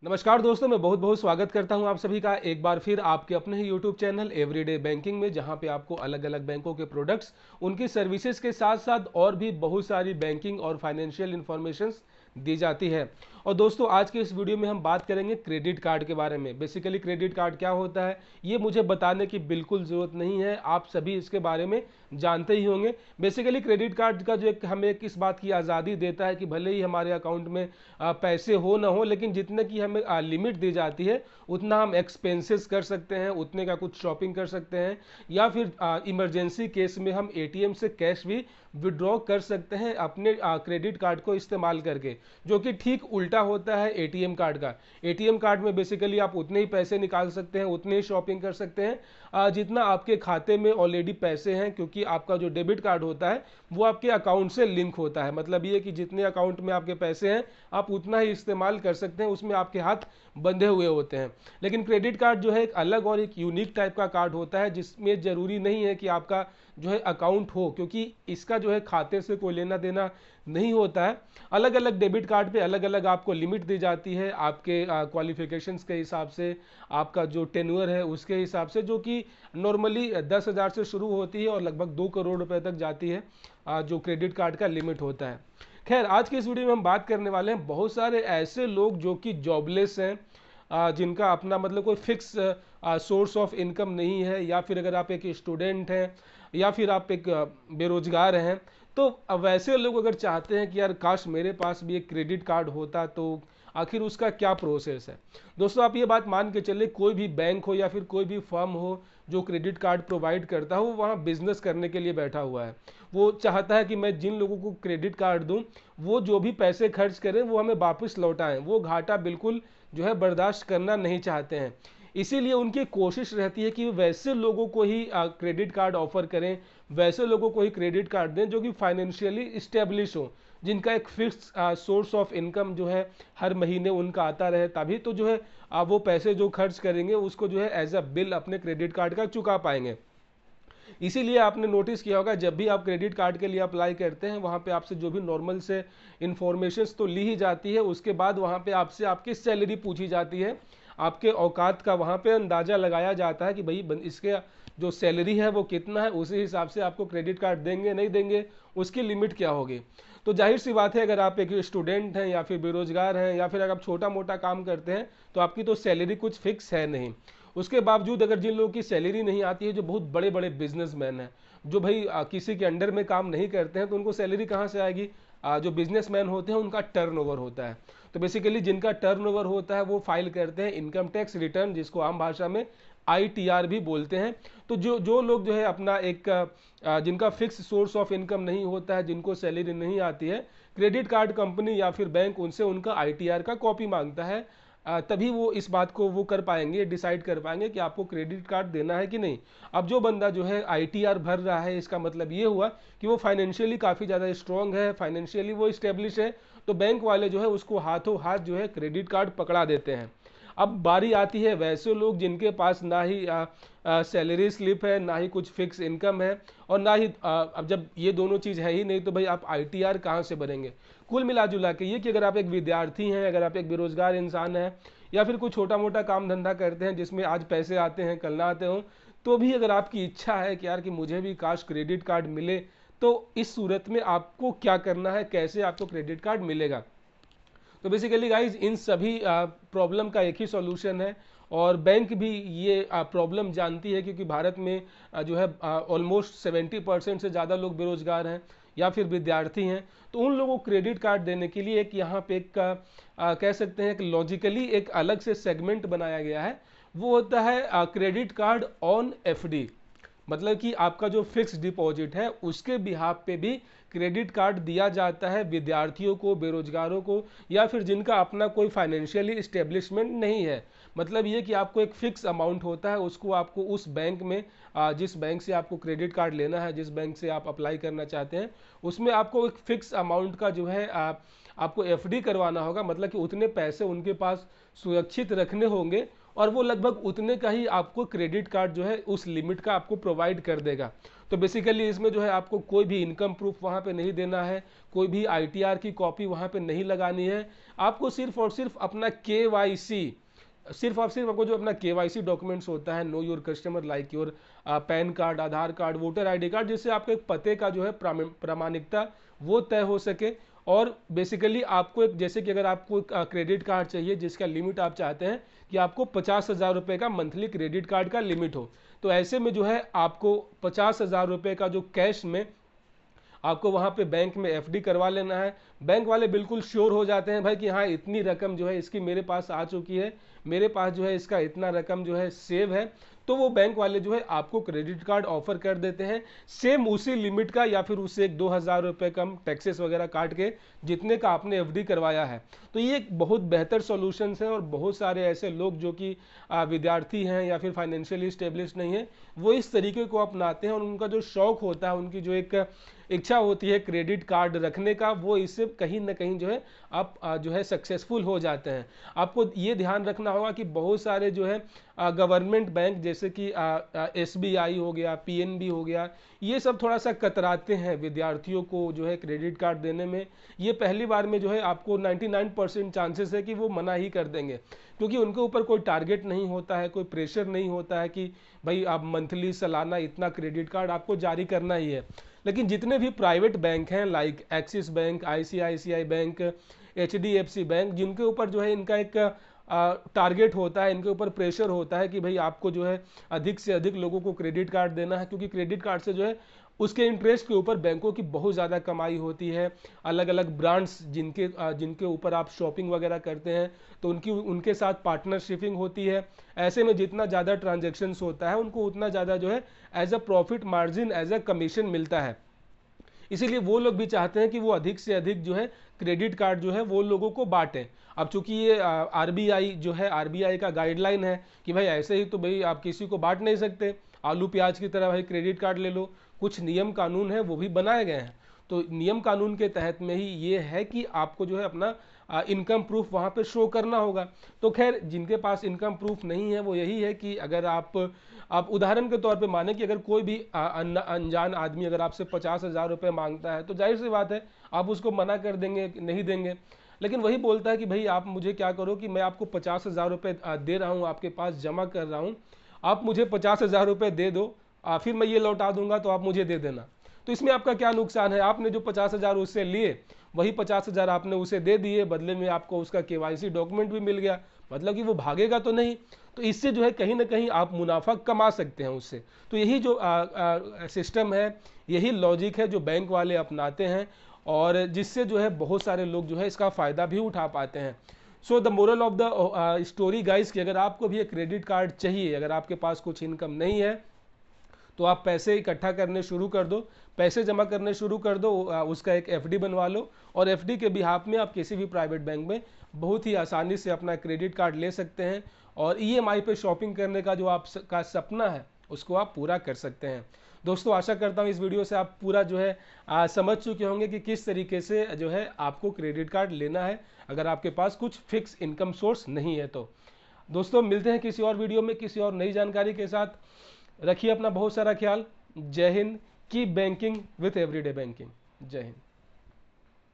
नमस्कार दोस्तों, मैं बहुत बहुत स्वागत करता हूं आप सभी का एक बार फिर आपके अपने ही यूट्यूब चैनल एवरीडे बैंकिंग में, जहां पे आपको अलग अलग बैंकों के प्रोडक्ट्स, उनकी सर्विसेज के साथ साथ और भी बहुत सारी बैंकिंग और फाइनेंशियल इंफॉर्मेशन दी जाती है। और दोस्तों, आज के इस वीडियो में हम बात करेंगे क्रेडिट कार्ड के बारे में। बेसिकली क्रेडिट कार्ड क्या होता है ये मुझे बताने की बिल्कुल ज़रूरत नहीं है, आप सभी इसके बारे में जानते ही होंगे। बेसिकली क्रेडिट कार्ड का जो एक हमें किस बात की आज़ादी देता है कि भले ही हमारे अकाउंट में पैसे हो ना हो, लेकिन जितने की हमें लिमिट दी जाती है उतना हम एक्सपेंसेस कर सकते हैं, उतने का कुछ शॉपिंग कर सकते हैं, या फिर इमरजेंसी केस में हम एटीएम से कैश भी विड्रॉ कर सकते हैं अपने क्रेडिट कार्ड को इस्तेमाल करके, जो कि ठीक उल्टा होता है एटीएम कार्ड का। एटीएम कार्ड में बेसिकली आप उतने ही पैसे निकाल सकते हैं, उतने ही शॉपिंग कर सकते हैं जितना आपके खाते में ऑलरेडी पैसे हैं, क्योंकि आपका जो डेबिट कार्ड होता है वो आपके अकाउंट से लिंक होता है। मतलब ये कि जितने अकाउंट में आपके पैसे हैं आप उतना ही इस्तेमाल कर सकते हैं, उसमें आपके हाथ बंधे हुए होते हैं। लेकिन क्रेडिट कार्ड जो है एक अलग और एक यूनिक टाइप का कार्ड होता है, जिसमें जरूरी नहीं है कि आपका जो है अकाउंट हो, क्योंकि इसका जो है खाते से कोई लेना देना नहीं होता है। अलग अलग डेबिट कार्ड पे अलग अलग आपको लिमिट दी जाती है, आपके क्वालिफिकेशंस के हिसाब से, आपका जो टेन्योर है उसके हिसाब से, जो कि नॉर्मली 10,000 से शुरू होती है और लगभग 2 करोड़ रुपए तक जाती है जो क्रेडिट कार्ड का लिमिट होता है। खैर, आज के इस वीडियो में हम बात करने वाले हैं बहुत सारे ऐसे लोग जो कि जॉबलेस हैं, जिनका अपना मतलब कोई फिक्स सोर्स ऑफ इनकम नहीं है, या फिर अगर आप एक स्टूडेंट हैं या फिर आप एक बेरोजगार हैं, तो वैसे लोग अगर चाहते हैं कि यार काश मेरे पास भी एक क्रेडिट कार्ड होता, तो आखिर उसका क्या प्रोसेस है। दोस्तों, आप ये बात मान के चले, कोई भी बैंक हो या फिर कोई भी फर्म हो जो क्रेडिट कार्ड प्रोवाइड करता हो, वो वहाँ बिजनेस करने के लिए बैठा हुआ है। वो चाहता है कि मैं जिन लोगों को क्रेडिट कार्ड दूं, वो जो भी पैसे खर्च करें वो हमें वापस लौटाएं। वो घाटा बिल्कुल जो है बर्दाश्त करना नहीं चाहते हैं। इसीलिए उनकी कोशिश रहती है कि वैसे लोगों को ही क्रेडिट कार्ड ऑफर करें, वैसे लोगों को ही क्रेडिट कार्ड दें जो कि फाइनेंशियली स्टेब्लिश हो, जिनका एक फिक्स सोर्स ऑफ इनकम जो है हर महीने उनका आता रहे। तभी तो जो है वो पैसे जो खर्च करेंगे उसको जो है एज अ बिल अपने क्रेडिट कार्ड का चुका पाएंगे। इसीलिए आपने नोटिस किया होगा, जब भी आप क्रेडिट कार्ड के लिए अप्लाई करते हैं वहाँ पे आपसे जो भी नॉर्मल से इन्फॉर्मेशन तो ली ही जाती है, उसके बाद वहाँ पे आपसे आपकी सैलरी पूछी जाती है, आपके औकात का वहाँ पे अंदाज़ा लगाया जाता है कि भाई इसके जो सैलरी है वो कितना है, उसी हिसाब से आपको क्रेडिट कार्ड देंगे नहीं देंगे, उसकी लिमिट क्या होगी। तो जाहिर सी बात है, अगर आप एक स्टूडेंट हैं या फिर बेरोजगार हैं या फिर अगर आप छोटा मोटा काम करते हैं, तो आपकी तो सैलरी कुछ फिक्स है नहीं। उसके बावजूद अगर जिन लोगों की सैलरी नहीं आती है, जो बहुत बड़े बड़े बिजनेसमैन हैं, जो भाई किसी के अंडर में काम नहीं करते हैं, तो उनको सैलरी कहाँ से आएगी। जो बिजनेसमैन होते हैं उनका टर्नओवर होता है। तो बेसिकली जिनका टर्नओवर होता है वो फाइल करते हैं इनकम टैक्स रिटर्न, जिसको आम भाषा में आईटीआर भी बोलते हैं। तो जो जो लोग जो है अपना एक जिनका फिक्स सोर्स ऑफ इनकम नहीं होता है, जिनको सैलरी नहीं आती है, क्रेडिट कार्ड कंपनी या फिर बैंक उनसे उनका आईटीआर का कॉपी मांगता है। तभी वो इस बात को वो कर पाएंगे, डिसाइड कर पाएंगे कि आपको क्रेडिट कार्ड देना है कि नहीं। अब जो बंदा जो है आईटीआर भर रहा है, इसका मतलब ये हुआ कि वो फाइनेंशियली काफ़ी ज़्यादा स्ट्रांग है, फाइनेंशियली वो स्टेब्लिश है। तो बैंक वाले जो है उसको हाथों हाथ जो है क्रेडिट कार्ड पकड़ा देते हैं। अब बारी आती है वैसे लोग जिनके पास ना ही सैलरी स्लिप है, ना ही कुछ फिक्स इनकम है, और ना ही अब जब ये दोनों चीज़ है ही नहीं, तो भाई आप आईटीआर कहाँ से भरेंगे। कुल मिला जुला के ये कि अगर आप एक विद्यार्थी हैं, अगर आप एक बेरोजगार इंसान हैं, या फिर कोई छोटा मोटा काम धंधा करते हैं जिसमें आज पैसे आते हैं कल ना आते हों, तो भी अगर आपकी इच्छा है कि यार कि मुझे भी काश क्रेडिट कार्ड मिले, तो इस सूरत में आपको क्या करना है, कैसे आपको क्रेडिट कार्ड मिलेगा। तो बेसिकली गाइज, इन सभी प्रॉब्लम का एक ही सॉल्यूशन है, और बैंक भी ये प्रॉब्लम जानती है, क्योंकि भारत में जो है ऑलमोस्ट 70% से ज़्यादा लोग बेरोजगार हैं या फिर विद्यार्थी हैं। तो उन लोगों को क्रेडिट कार्ड देने के लिए एक यहाँ पे एक कह सकते हैं एक लॉजिकली एक अलग से सेगमेंट बनाया गया है। वो होता है क्रेडिट कार्ड ऑन एफडी। मतलब कि आपका जो फिक्स डिपॉजिट है उसके बिहाफ पे भी क्रेडिट कार्ड दिया जाता है विद्यार्थियों को, बेरोजगारों को, या फिर जिनका अपना कोई फाइनेंशियली इस्टेब्लिशमेंट नहीं है। मतलब ये कि आपको एक फिक्स अमाउंट होता है, उसको आपको उस बैंक में जिस बैंक से आपको क्रेडिट कार्ड लेना है, जिस बैंक से आप अप्लाई करना चाहते हैं, उसमें आपको एक फिक्स अमाउंट का जो है आपको एफडी करवाना होगा। मतलब कि उतने पैसे उनके पास सुरक्षित रखने होंगे, और वो लगभग उतने का ही आपको क्रेडिट कार्ड जो है उस लिमिट का आपको प्रोवाइड कर देगा। तो बेसिकली इसमें जो है आपको कोई भी इनकम प्रूफ वहाँ पे नहीं देना है, कोई भी ITR की कॉपी वहाँ पे नहीं लगानी है। आपको सिर्फ और सिर्फ अपना KYC, सिर्फ और सिर्फ आपको जो अपना KYC डॉक्यूमेंट्स होता है, know your customer, like your pan card, Aadhaar card, voter ID card, जिससे आपके पते का जो है प्रामाणिकता वो तय हो सके। और बेसिकली आपको एक, जैसे कि अगर आपको क्रेडिट कार्ड चाहिए जिसका लिमिट आप चाहते हैं कि आपको 50,000 रुपये का मंथली क्रेडिट कार्ड का लिमिट हो, तो ऐसे में जो है आपको 50,000 रुपये का जो कैश में आपको वहाँ पे बैंक में FD करवा लेना है। बैंक वाले बिल्कुल श्योर हो जाते हैं भाई कि हाँ इतनी रकम जो है इसकी मेरे पास आ चुकी है, मेरे पास जो है इसका इतना रकम जो है सेव है, तो वो बैंक वाले जो है आपको क्रेडिट कार्ड ऑफर कर देते हैं, सेम उसी लिमिट का या फिर उससे एक 2,000 रुपये कम टैक्सेस वगैरह काट के जितने का आपने FD करवाया है। तो ये एक बहुत बेहतर सॉल्यूशंस है, और बहुत सारे ऐसे लोग जो कि विद्यार्थी हैं या फिर फाइनेंशियली स्टेब्लिश नहीं है, वो इस तरीके को अपनाते हैं, और उनका जो शौक होता है, उनकी जो एक इच्छा होती है क्रेडिट कार्ड रखने का, वो इससे कहीं ना कहीं जो है आप जो है सक्सेसफुल हो जाते हैं। आपको ये ध्यान रखना होगा कि बहुत सारे जो है गवर्नमेंट बैंक जैसे कि SBI हो गया, PNB हो गया, ये सब थोड़ा सा कतराते हैं विद्यार्थियों को जो है क्रेडिट कार्ड देने में। ये पहली बार में जो है आपको 99% चांसेस है कि वो मना ही कर देंगे, क्योंकि उनके ऊपर कोई टारगेट नहीं होता है, कोई प्रेशर नहीं होता है कि भाई आप मंथली सालाना इतना क्रेडिट कार्ड आपको जारी करना ही है। लेकिन जितने भी प्राइवेट बैंक हैं, like axis bank, ICICI bank, HDFC bank, जिनके ऊपर जो है इनका एक टारगेट होता है, इनके ऊपर प्रेशर होता है कि भाई आपको जो है अधिक से अधिक लोगों को क्रेडिट कार्ड देना है, क्योंकि क्रेडिट कार्ड से जो है उसके इंटरेस्ट के ऊपर बैंकों की बहुत ज़्यादा कमाई होती है। अलग अलग ब्रांड्स जिनके ऊपर आप शॉपिंग वगैरह करते हैं, तो उनके साथ पार्टनरशिपिंग होती है। ऐसे में जितना ज़्यादा ट्रांजेक्शन्स होता है, उनको उतना ज़्यादा जो है as a profit margin, as a commission मिलता है। इसीलिए वो लोग भी चाहते हैं कि वो अधिक से अधिक जो है क्रेडिट कार्ड जो है वो लोगों को बांटें। अब चूंकि ये RBI जो है, RBI का गाइडलाइन है कि भाई ऐसे ही तो भाई आप किसी को बांट नहीं सकते, आलू प्याज की तरह भाई क्रेडिट कार्ड ले लो, कुछ नियम कानून है वो भी बनाए गए हैं। तो नियम कानून के तहत में ही ये है कि आपको जो है अपना इनकम प्रूफ वहाँ पे शो करना होगा। तो खैर जिनके पास इनकम प्रूफ नहीं है वो यही है कि अगर आप उदाहरण के तौर पे माने कि अगर कोई भी अनजान आदमी अगर आपसे 50,000 रुपये मांगता है, तो जाहिर सी बात है आप उसको मना कर देंगे, नहीं देंगे। लेकिन वही बोलता है कि भाई आप मुझे क्या करो कि मैं आपको 50,000 रुपये दे रहा हूँ, आपके पास जमा कर रहा हूँ, आप मुझे 50,000 रुपये दे दो, फिर मैं ये लौटा दूंगा तो आप मुझे दे देना। तो इसमें आपका क्या नुकसान है? आपने जो 50,000 उससे लिए, वही 50,000 आपने उसे दे दिए, बदले में आपको उसका KYC डॉक्यूमेंट भी मिल गया, मतलब कि वो भागेगा तो नहीं। तो इससे जो है कहीं ना कहीं आप मुनाफा कमा सकते हैं उससे। तो यही जो सिस्टम है, यही लॉजिक है जो बैंक वाले अपनाते हैं, और जिससे जो है बहुत सारे लोग जो है इसका फ़ायदा भी उठा पाते हैं। So the moral of the story guys, कि अगर आपको भी एक क्रेडिट कार्ड चाहिए, अगर आपके पास कुछ इनकम नहीं है, तो आप पैसे इकट्ठा करने शुरू कर दो, पैसे जमा करने शुरू कर दो, उसका एक FD बनवा लो, और FD के बिहाफ में आप किसी भी प्राइवेट बैंक में बहुत ही आसानी से अपना क्रेडिट कार्ड ले सकते हैं, और EMI पे शॉपिंग करने का जो आपका सपना है उसको आप पूरा कर सकते हैं। दोस्तों आशा करता हूँ इस वीडियो से आप पूरा जो है समझ चुके होंगे कि किस तरीके से जो है आपको क्रेडिट कार्ड लेना है अगर आपके पास कुछ फिक्स इनकम सोर्स नहीं है। तो दोस्तों मिलते हैं किसी और वीडियो में किसी और नई जानकारी के साथ। रखिए अपना बहुत सारा ख्याल। जय Hind. Keep banking with everyday banking. जय हिंद।